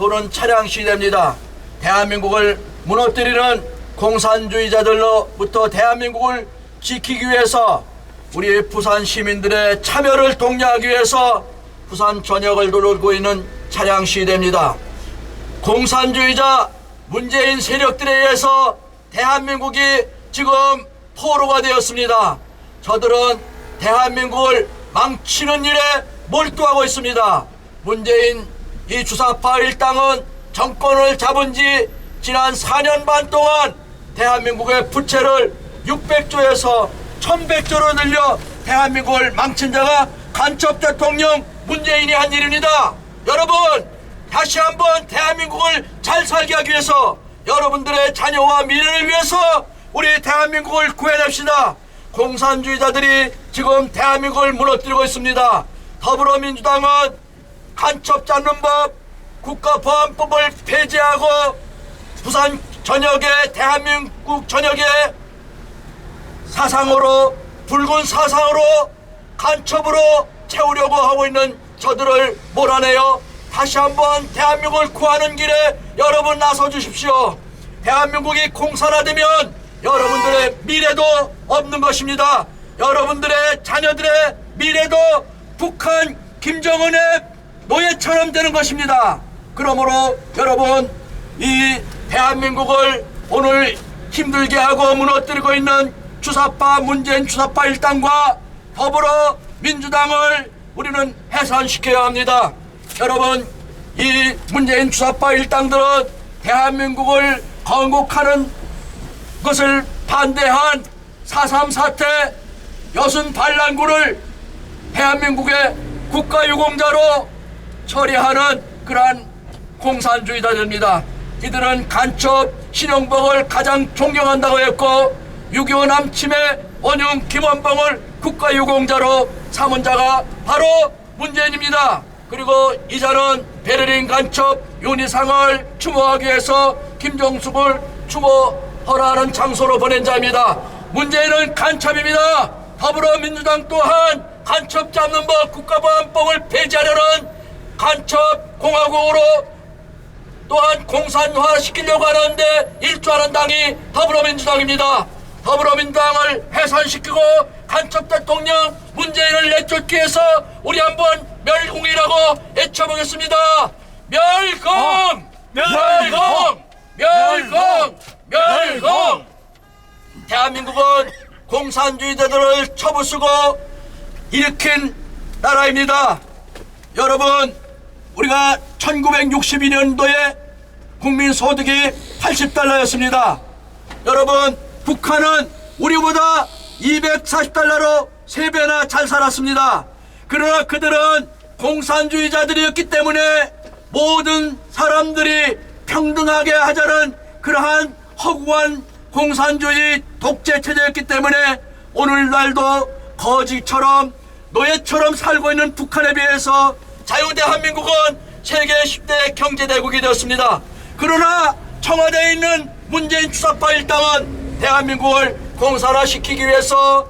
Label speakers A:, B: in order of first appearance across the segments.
A: 도는 차량 시대입니다. 대한민국을 무너뜨리는 공산주의자들로부터 대한민국을 지키기 위해서 우리 부산 시민들의 참여를 독려하기 위해서 부산 전역을 돌고 있는 차량 시대입니다. 공산주의자 문재인 세력들에 의해서 대한민국이 지금 포로가 되었습니다. 저들은 대한민국을 망치는 일에 몰두하고 있습니다. 문재인 이 주사파 일당은 정권을 잡은 지 지난 4년 반 동안 대한민국의 부채를 600조에서 1100조로 늘려 대한민국을 망친 자가 간첩 대통령 문재인이 한 일입니다. 여러분, 다시 한번 대한민국을 잘 살게 하기 위해서, 여러분들의 자녀와 미래를 위해서 우리 대한민국을 구해냅시다. 공산주의자들이 지금 대한민국을 무너뜨리고 있습니다. 더불어민주당은 간첩 잡는 법, 국가보안법을 폐지하고 부산 전역에, 대한민국 전역에 사상으로, 붉은 사상으로 간첩으로 채우려고 하고 있는 저들을 몰아내어 다시 한번 대한민국을 구하는 길에 여러분 나서 주십시오. 대한민국이 공산화되면 여러분들의 미래도 없는 것입니다. 여러분들의 자녀들의 미래도 북한 김정은의 노예처럼 되는 것입니다. 그러므로 여러분, 이 대한민국을 오늘 힘들게 하고 무너뜨리고 있는 주사파 문재인 주사파 일당과 더불어 민주당을 우리는 해산시켜야 합니다. 여러분, 이 문재인 주사파 일당들은 대한민국을 건국하는 것을 반대한 4.3 사태 여순 반란군을 대한민국의 국가유공자로 처리하는 그러한 공산주의자들입니다. 이들은 간첩 신용복을 가장 존경한다고 했고 6.25 남침의 원흉 김원봉을 국가유공자로 삼은 자가 바로 문재인입니다. 그리고 이자는 베를린 간첩 윤희상을 추모하기 위해서 김정숙을 추모허라하는 장소로 보낸 자입니다. 문재인은 간첩입니다. 더불어민주당 또한 간첩 잡는 법, 국가보안법을 폐지하려는 간첩 공화국으로 또한 공산화시키려고 하는데 일조하는 당이 더불어민주당입니다. 더불어민주당을 해산시키고 간첩 대통령 문재인을 내쫓기 위해서 우리 한번 멸공이라고 외쳐보겠습니다. 멸공! 멸공! 멸공! 멸공! 대한민국은 공산주의자들을 쳐부수고 일으킨 나라입니다. 여러분, 우리가 1962년도에 국민소득이 80달러였습니다. 여러분, 북한은 우리보다 240달러로 3배나 잘 살았습니다. 그러나 그들은 공산주의자들이었기 때문에 모든 사람들이 평등하게 하자는 그러한 허구한 공산주의 독재체제였기 때문에 오늘날도 거지처럼 노예처럼 살고 있는 북한에 비해서 자유대한민국은 세계 10대 경제대국이 되었습니다. 그러나 청와대에 있는 문재인 주사파 일당은 대한민국을 공산화시키기 위해서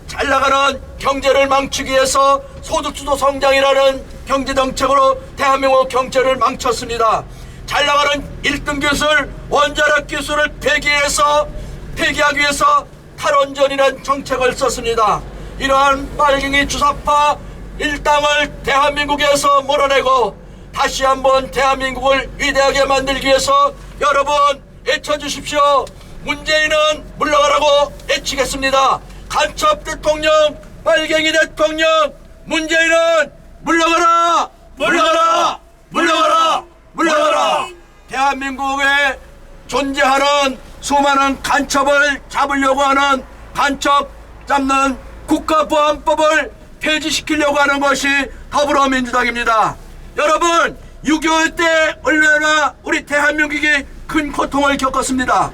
A: 잘나가는 경제를 망치기 위해서 소득주도 성장이라는 경제정책으로 대한민국 경제를 망쳤습니다. 잘나가는 1등 기술, 원자력 기술을 폐기하기 위해서 탈원전이라는 정책을 썼습니다. 이러한 빨갱이 주사파 일당을 대한민국에서 몰아내고 다시 한번 대한민국을 위대하게 만들기 위해서 여러분 외쳐주십시오. 문재인은 물러가라고 외치겠습니다. 간첩 대통령, 빨갱이 대통령, 문재인은 물러가라! 물러가라! 물러가라! 물러가라! 대한민국에 존재하는 수많은 간첩을 잡으려고 하는 간첩 잡는 국가보안법을 폐지시키려고 하는 것이 더불어민주당입니다. 여러분, 6.25 때 얼마나 우리 대한민국이 큰 고통을 겪었습니까?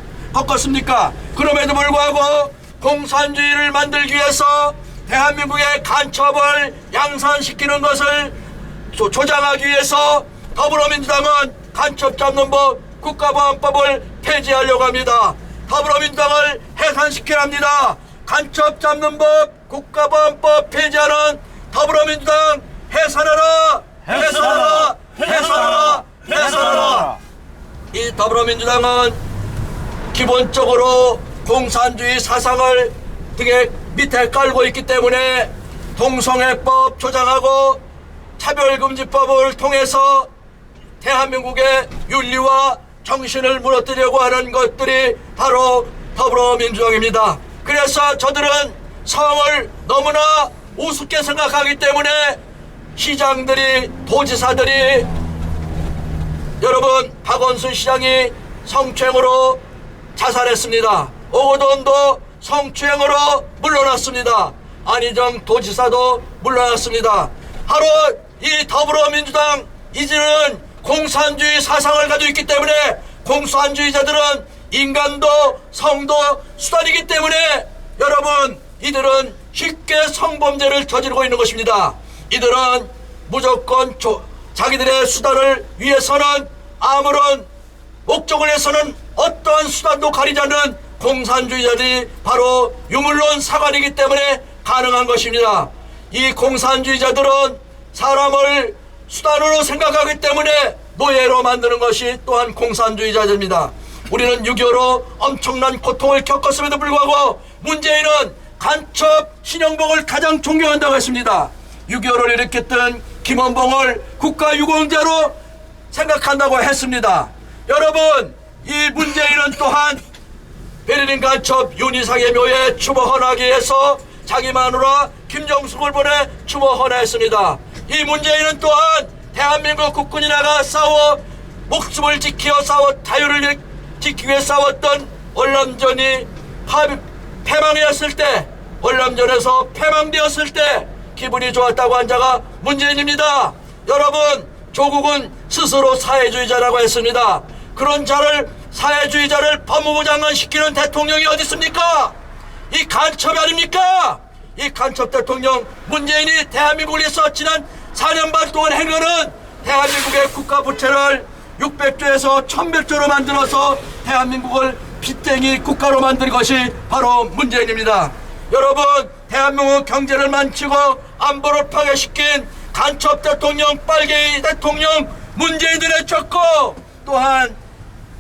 A: 그럼에도 불구하고 공산주의를 만들기 위해서 대한민국의 간첩을 양산시키는 것을 조장하기 위해서 더불어민주당은 간첩 잡는 법, 국가보안법을 폐지하려고 합니다. 더불어민주당을 해산시켜야 합니다. 간첩 잡는 법, 국가보안법 폐지하는 더불어민주당 해산하라! 해산하라! 해산하라! 해산하라. 이 더불어민주당은 기본적으로 공산주의 사상을 등에 밑에 깔고 있기 때문에 동성애법 조장하고 차별금지법을 통해서 대한민국의 윤리와 정신을 무너뜨리려고 하는 것들이 바로 더불어민주당입니다. 그래서 저들은 성을 너무나 우습게 생각하기 때문에 시장들이, 도지사들이, 여러분 박원순 시장이 성추행으로 자살했습니다. 오거돈도 성추행으로 물러났습니다. 안희정 도지사도 물러났습니다. 바로 이 더불어민주당 이들은 공산주의 사상을 가지고 있기 때문에 공산주의자들은 인간도 성도 수단이기 때문에 여러분 이들은 쉽게 성범죄를 저지르고 있는 것입니다. 이들은 무조건 자기들의 수단을 위해서는 아무런 목적을 위해서는 어떠한 수단도 가리지 않는 공산주의자들이 바로 유물론 사관이기 때문에 가능한 것입니다. 이 공산주의자들은 사람을 수단으로 생각하기 때문에 노예로 만드는 것이 또한 공산주의자들입니다. 우리는 6.25로 엄청난 고통을 겪었음에도 불구하고 문재인은 간첩 신영복을 가장 존경한다고 했습니다. 6.25를 일으켰던 김원봉을 국가유공자로 생각한다고 했습니다. 여러분 이 문재인은 또한 베를린 간첩 윤희상의 묘에 추모 헌화하기 위해서 자기 마누라 김정숙을 보내 추모 헌화했습니다. 이 문재인은 또한 대한민국 국군이 나가 싸워 목숨을 지켜 싸워 자유를 지키기 위해 싸웠던 월남전이 패망이었을 때, 월남전에서 패망되었을 때 기분이 좋았다고 한 자가 문재인입니다. 여러분 조국은 스스로 사회주의자라고 했습니다. 그런 자를, 사회주의자를 법무부 장관 시키는 대통령이 어디 있습니까? 이 간첩이 아닙니까? 이 간첩 대통령 문재인이 대한민국을 위해서 지난 4년 반 동안 행하는 대한민국의 국가 부채를 600조에서 1100조로 만들어서 대한민국을 빚쟁이 국가로 만든 것이 바로 문재인입니다. 여러분 대한민국 경제를 망치고 안보를 파괴시킨 간첩 대통령, 빨갱이 대통령 문재인을 쫓고 또한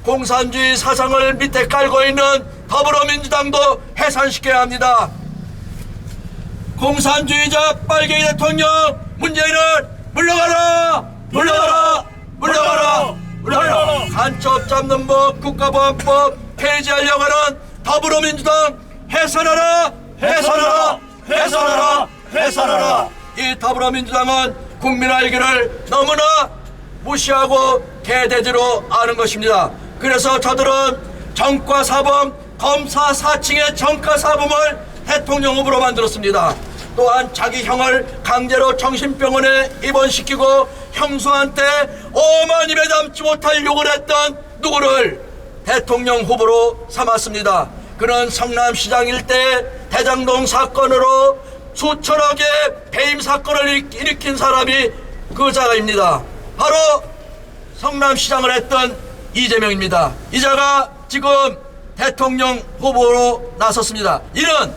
A: 공산주의 사상을 밑에 깔고 있는 더불어민주당도 해산시켜야 합니다. 공산주의자 빨갱이 대통령 문재인은 물러가라! 물러가라! 물러가라! 물러가라! 간첩 잡는 법, 국가보안법 폐지하려고 하는 더불어민주당 해산하라! 해산하라! 해산하라! 해산하라! 이 더불어민주당은 국민 알기를 너무나 무시하고 개돼지로 아는 것입니다. 그래서 저들은 정과사범, 검사 사칭의 정과사범을 대통령 후보로 만들었습니다. 또한 자기 형을 강제로 정신병원에 입원시키고 형수한테 5만 입에 담지 못할 욕을 했던 누구를 대통령 후보로 삼았습니다. 그는 성남시장 일대 대장동 사건으로 수천억의 배임 사건을 일으킨 사람이 그 자가입니다. 바로 성남시장을 했던 이재명입니다. 이 자가 지금 대통령 후보로 나섰습니다. 이는